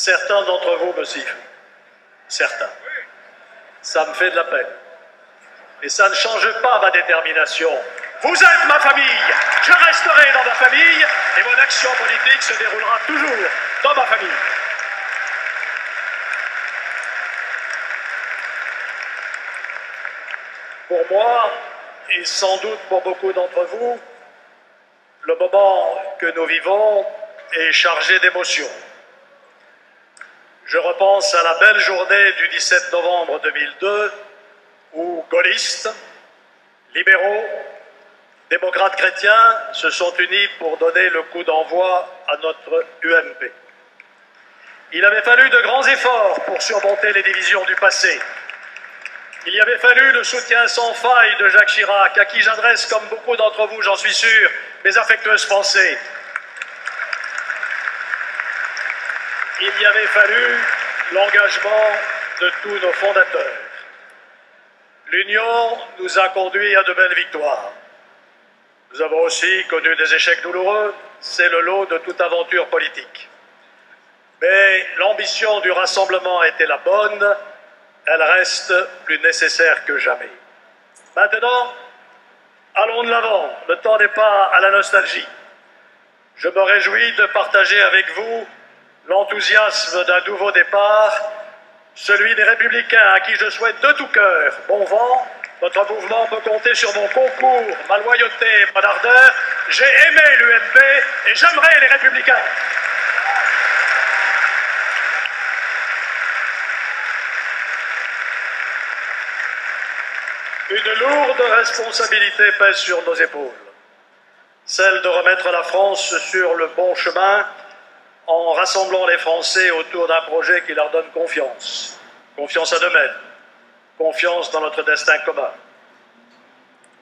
Certains d'entre vous me sifflent. Certains. Ça me fait de la peine. Mais ça ne change pas ma détermination. Vous êtes ma famille. Je resterai dans ma famille et mon action politique se déroulera toujours dans ma famille. Pour moi, et sans doute pour beaucoup d'entre vous, le moment que nous vivons est chargé d'émotions. Je repense à la belle journée du 17 novembre 2002 où gaullistes, libéraux, démocrates chrétiens se sont unis pour donner le coup d'envoi à notre UMP. Il avait fallu de grands efforts pour surmonter les divisions du passé. Il y avait fallu le soutien sans faille de Jacques Chirac, à qui j'adresse, comme beaucoup d'entre vous, j'en suis sûr, mes affectueuses pensées. Il y avait fallu l'engagement de tous nos fondateurs. L'union nous a conduits à de belles victoires. Nous avons aussi connu des échecs douloureux, c'est le lot de toute aventure politique. Mais l'ambition du rassemblement était la bonne, elle reste plus nécessaire que jamais. Maintenant, allons de l'avant, le temps n'est pas à la nostalgie. Je me réjouis de partager avec vous l'enthousiasme d'un nouveau départ, celui des Républicains à qui je souhaite de tout cœur bon vent. Votre mouvement peut compter sur mon concours, ma loyauté et mon ardeur. J'ai aimé l'UMP et j'aimerai les Républicains. Une lourde responsabilité pèse sur nos épaules, celle de remettre la France sur le bon chemin en rassemblant les Français autour d'un projet qui leur donne confiance. Confiance à eux-mêmes, confiance dans notre destin commun.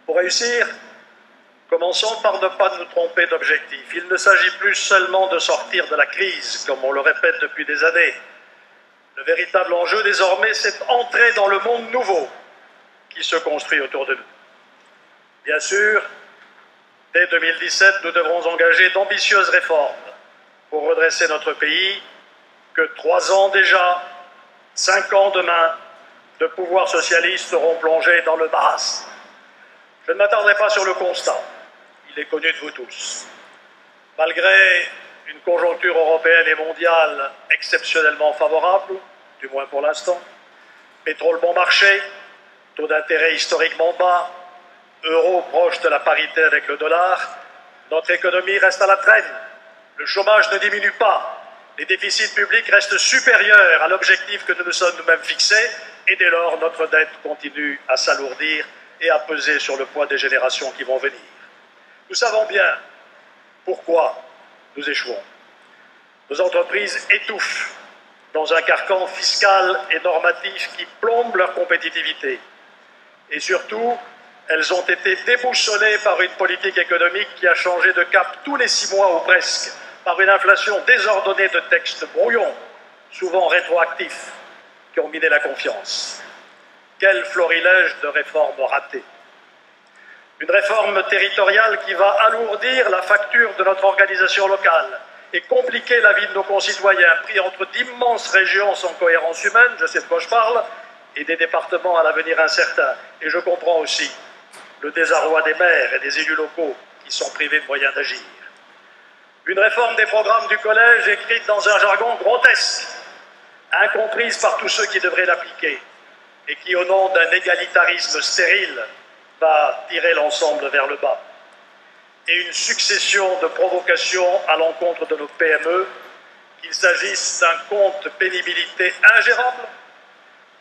Pour réussir, commençons par ne pas nous tromper d'objectif. Il ne s'agit plus seulement de sortir de la crise, comme on le répète depuis des années. Le véritable enjeu désormais, c'est entrer dans le monde nouveau qui se construit autour de nous. Bien sûr, dès 2017, nous devrons engager d'ambitieuses réformes pour redresser notre pays, que 3 ans déjà, 5 ans demain, de pouvoirs socialistes seront plongés dans le marasme. Je ne m'attarderai pas sur le constat, il est connu de vous tous. Malgré une conjoncture européenne et mondiale exceptionnellement favorable, du moins pour l'instant, pétrole bon marché, taux d'intérêt historiquement bas, euro proche de la parité avec le dollar, notre économie reste à la traîne. Le chômage ne diminue pas, les déficits publics restent supérieurs à l'objectif que nous nous sommes nous-mêmes fixés, et dès lors, notre dette continue à s'alourdir et à peser sur le poids des générations qui vont venir. Nous savons bien pourquoi nous échouons. Nos entreprises étouffent dans un carcan fiscal et normatif qui plombe leur compétitivité. Et surtout, elles ont été déboussolées par une politique économique qui a changé de cap tous les 6 mois ou presque, par une inflation désordonnée de textes brouillons, souvent rétroactifs, qui ont miné la confiance. Quel florilège de réformes ratées. Une réforme territoriale qui va alourdir la facture de notre organisation locale et compliquer la vie de nos concitoyens, pris entre d'immenses régions sans cohérence humaine, je sais de quoi je parle, et des départements à l'avenir incertain. Et je comprends aussi le désarroi des maires et des élus locaux qui sont privés de moyens d'agir. Une réforme des programmes du collège écrite dans un jargon grotesque, incomprise par tous ceux qui devraient l'appliquer, et qui, au nom d'un égalitarisme stérile, va tirer l'ensemble vers le bas. Et une succession de provocations à l'encontre de nos PME, qu'il s'agisse d'un compte pénibilité ingérable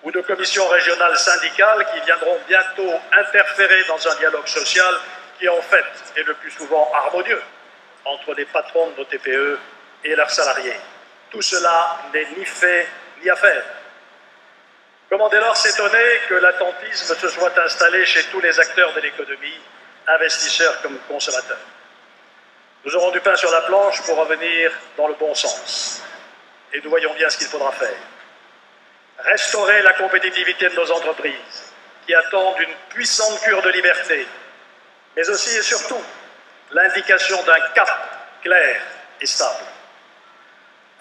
ou de commissions régionales syndicales qui viendront bientôt interférer dans un dialogue social qui, en fait, est le plus souvent harmonieux entre les patrons de nos TPE et leurs salariés. Tout cela n'est ni fait ni à faire. Comment dès lors s'étonner que l'attentisme se soit installé chez tous les acteurs de l'économie, investisseurs comme consommateurs? Nous aurons du pain sur la planche pour revenir dans le bon sens. Et nous voyons bien ce qu'il faudra faire. Restaurer la compétitivité de nos entreprises, qui attendent une puissante cure de liberté, mais aussi et surtout l'indication d'un cap clair et stable.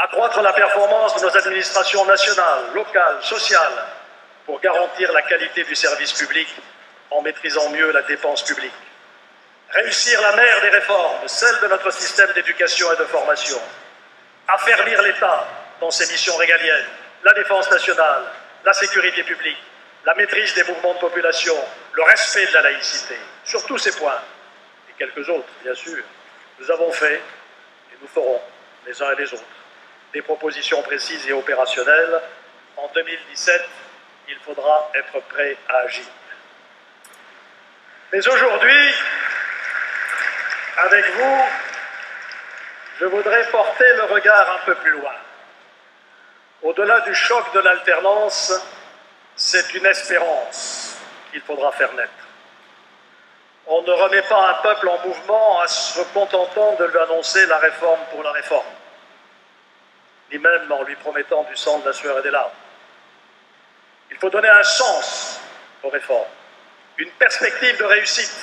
Accroître la performance de nos administrations nationales, locales, sociales, pour garantir la qualité du service public en maîtrisant mieux la dépense publique. Réussir la mère des réformes, celle de notre système d'éducation et de formation. Affermir l'État dans ses missions régaliennes, la défense nationale, la sécurité publique, la maîtrise des mouvements de population, le respect de la laïcité. Sur tous ces points, et quelques autres, bien sûr, nous avons fait, et nous ferons, les uns et les autres, des propositions précises et opérationnelles. En 2017, il faudra être prêt à agir. Mais aujourd'hui, avec vous, je voudrais porter le regard un peu plus loin. Au-delà du choc de l'alternance, c'est une espérance qu'il faudra faire naître. On ne remet pas un peuple en mouvement en se contentant de lui annoncer la réforme pour la réforme, ni même en lui promettant du sang, de la sueur et des larmes. Il faut donner un sens aux réformes, une perspective de réussite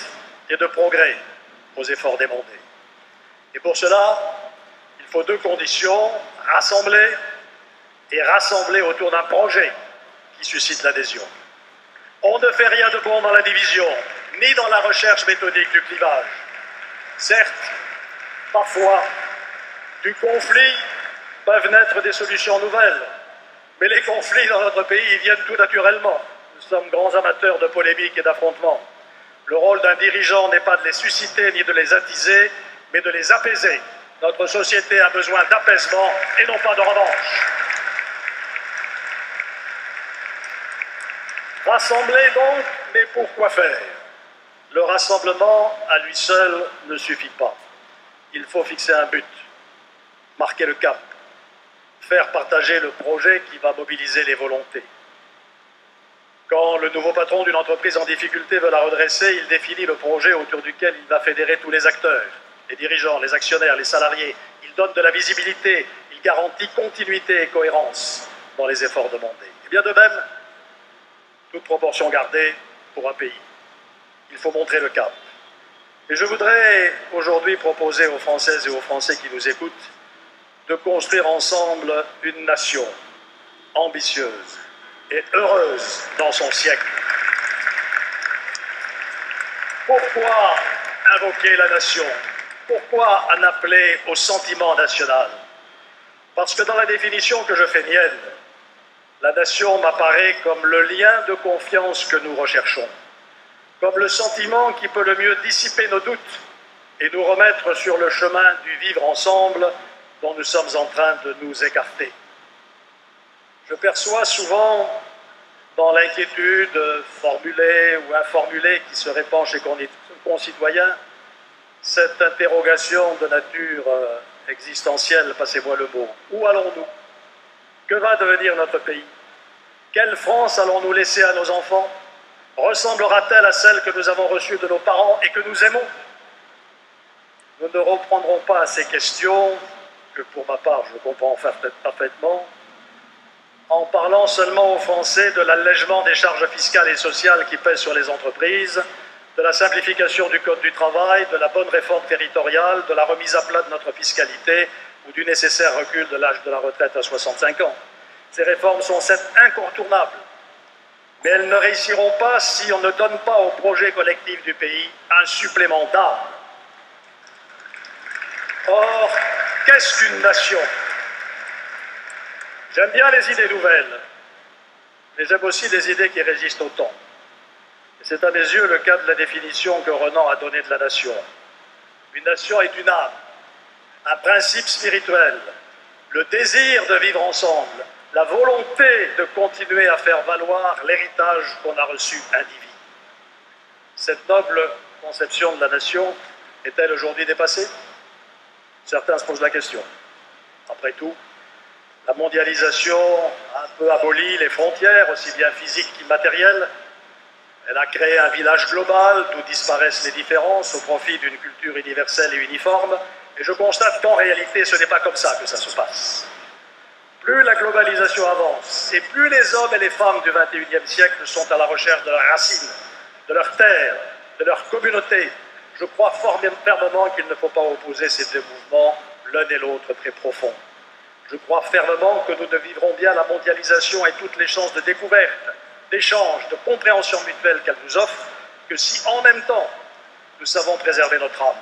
et de progrès aux efforts demandés. Et pour cela, il faut deux conditions, rassembler autour d'un projet qui suscite l'adhésion. On ne fait rien de bon dans la division, ni dans la recherche méthodique du clivage. Certes, parfois, du conflit peuvent naître des solutions nouvelles, mais les conflits dans notre pays ils viennent tout naturellement. Nous sommes grands amateurs de polémiques et d'affrontements. Le rôle d'un dirigeant n'est pas de les susciter ni de les attiser, mais de les apaiser. Notre société a besoin d'apaisement et non pas de revanche. Rassembler donc, mais pourquoi faire? Le rassemblement à lui seul ne suffit pas. Il faut fixer un but, marquer le cap, faire partager le projet qui va mobiliser les volontés. Quand le nouveau patron d'une entreprise en difficulté veut la redresser, il définit le projet autour duquel il va fédérer tous les acteurs, les dirigeants, les actionnaires, les salariés. Il donne de la visibilité, il garantit continuité et cohérence dans les efforts demandés. Et bien de même, toute proportion gardée pour un pays. Il faut montrer le cap. Et je voudrais aujourd'hui proposer aux Françaises et aux Français qui nous écoutent de construire ensemble une nation ambitieuse et heureuse dans son siècle. Pourquoi invoquer la nation? Pourquoi en appeler au sentiment national? Parce que dans la définition que je fais mienne, la nation m'apparaît comme le lien de confiance que nous recherchons, comme le sentiment qui peut le mieux dissiper nos doutes et nous remettre sur le chemin du vivre ensemble dont nous sommes en train de nous écarter. Je perçois souvent dans l'inquiétude formulée ou informulée qui se répand chez nos concitoyens cette interrogation de nature existentielle, passez-moi le mot. Où allons-nous? Que va devenir notre pays? Quelle France allons-nous laisser à nos enfants? Ressemblera-t-elle à celle que nous avons reçue de nos parents et que nous aimons? Nous ne reprendrons pas à ces questions, que pour ma part je comprends parfaitement, en parlant seulement aux Français de l'allègement des charges fiscales et sociales qui pèsent sur les entreprises, de la simplification du Code du travail, de la bonne réforme territoriale, de la remise à plat de notre fiscalité ou du nécessaire recul de l'âge de la retraite à 65 ans. Ces réformes sont certes incontournables, mais elles ne réussiront pas si on ne donne pas au projet collectif du pays un supplément d'âme. Or, qu'est-ce qu'une nation? J'aime bien les idées nouvelles, mais j'aime aussi les idées qui résistent au temps. Et c'est à mes yeux le cas de la définition que Renan a donnée de la nation. Une nation est une âme, un principe spirituel, le désir de vivre ensemble, la volonté de continuer à faire valoir l'héritage qu'on a reçu individu. Cette noble conception de la nation est-elle aujourd'hui dépassée? Certains se posent la question. Après tout, la mondialisation a un peu aboli les frontières, aussi bien physiques qu'immatérielles. Elle a créé un village global d'où disparaissent les différences au profit d'une culture universelle et uniforme. Et je constate qu'en réalité, ce n'est pas comme ça que ça se passe. Plus la globalisation avance, et plus les hommes et les femmes du XXIe siècle sont à la recherche de leurs racines, de leurs terres, de leur communauté, je crois fermement qu'il ne faut pas opposer ces deux mouvements, l'un et l'autre très profonds. Je crois fermement que nous ne vivrons bien la mondialisation et toutes les chances de découverte, d'échange, de compréhension mutuelle qu'elle nous offre, que si en même temps nous savons préserver notre âme,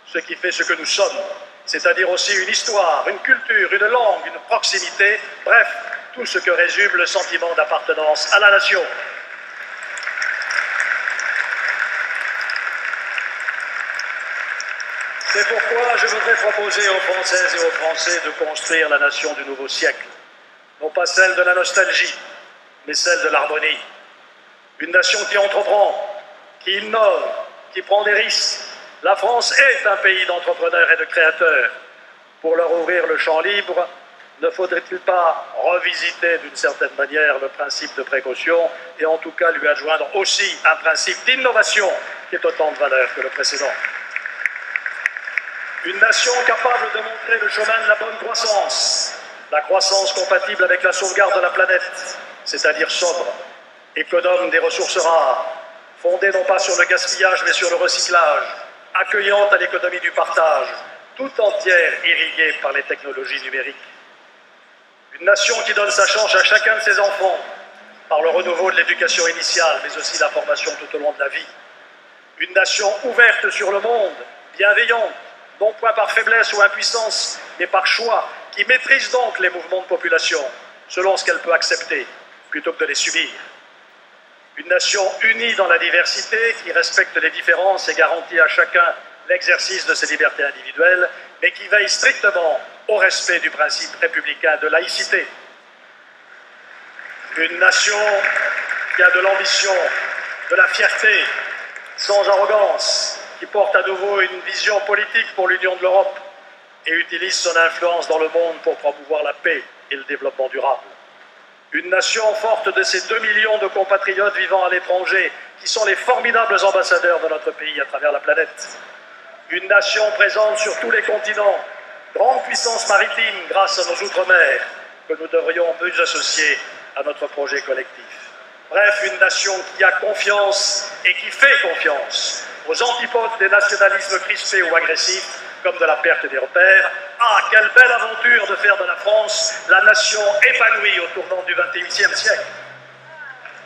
ce qui fait ce que nous sommes, c'est-à-dire aussi une histoire, une culture, une langue, une proximité, bref, tout ce que résume le sentiment d'appartenance à la nation. C'est pourquoi je voudrais proposer aux Françaises et aux Français de construire la nation du nouveau siècle. Non pas celle de la nostalgie, mais celle de l'harmonie. Une nation qui entreprend, qui innove, qui prend des risques. La France est un pays d'entrepreneurs et de créateurs. Pour leur ouvrir le champ libre, ne faudrait-il pas revisiter d'une certaine manière le principe de précaution et en tout cas lui adjoindre aussi un principe d'innovation qui est autant de valeur que le précédent? Une nation capable de montrer le chemin de la bonne croissance, la croissance compatible avec la sauvegarde de la planète, c'est-à-dire sobre, économe des ressources rares, fondée non pas sur le gaspillage mais sur le recyclage, accueillante à l'économie du partage, tout entière irriguée par les technologies numériques. Une nation qui donne sa chance à chacun de ses enfants par le renouveau de l'éducation initiale, mais aussi la formation tout au long de la vie. Une nation ouverte sur le monde, bienveillante, non point par faiblesse ou impuissance, mais par choix, qui maîtrise donc les mouvements de population, selon ce qu'elle peut accepter, plutôt que de les subir. Une nation unie dans la diversité, qui respecte les différences et garantit à chacun l'exercice de ses libertés individuelles, mais qui veille strictement au respect du principe républicain de laïcité. Une nation qui a de l'ambition, de la fierté, sans arrogance, qui porte à nouveau une vision politique pour l'union de l'Europe et utilise son influence dans le monde pour promouvoir la paix et le développement durable. Une nation forte de ses 2 millions de compatriotes vivant à l'étranger, qui sont les formidables ambassadeurs de notre pays à travers la planète. Une nation présente sur tous les continents, grande puissance maritime grâce à nos outre-mer, que nous devrions mieux associer à notre projet collectif. Bref, une nation qui a confiance et qui fait confiance aux antipodes des nationalismes crispés ou agressifs, comme de la perte des repères. Ah, quelle belle aventure de faire de la France la nation épanouie au tournant du XXIe siècle.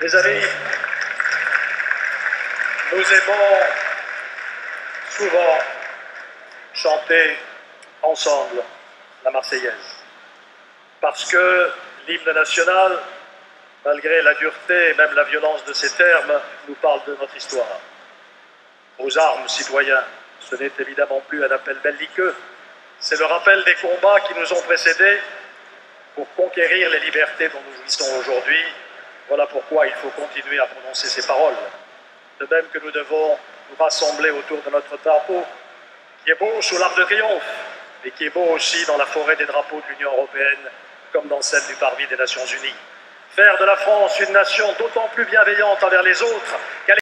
Mes amis, nous aimons souvent chanter ensemble la Marseillaise, parce que l'hymne national, malgré la dureté et même la violence de ces termes, nous parle de notre histoire. Aux armes, citoyens, ce n'est évidemment plus un appel belliqueux, c'est le rappel des combats qui nous ont précédés pour conquérir les libertés dont nous jouissons aujourd'hui. Voilà pourquoi il faut continuer à prononcer ces paroles. De même que nous devons nous rassembler autour de notre drapeau, qui est beau sous l'Arc de Triomphe, mais qui est beau aussi dans la forêt des drapeaux de l'Union européenne, comme dans celle du parvis des Nations Unies. Faire de la France une nation d'autant plus bienveillante envers les autres qu'elle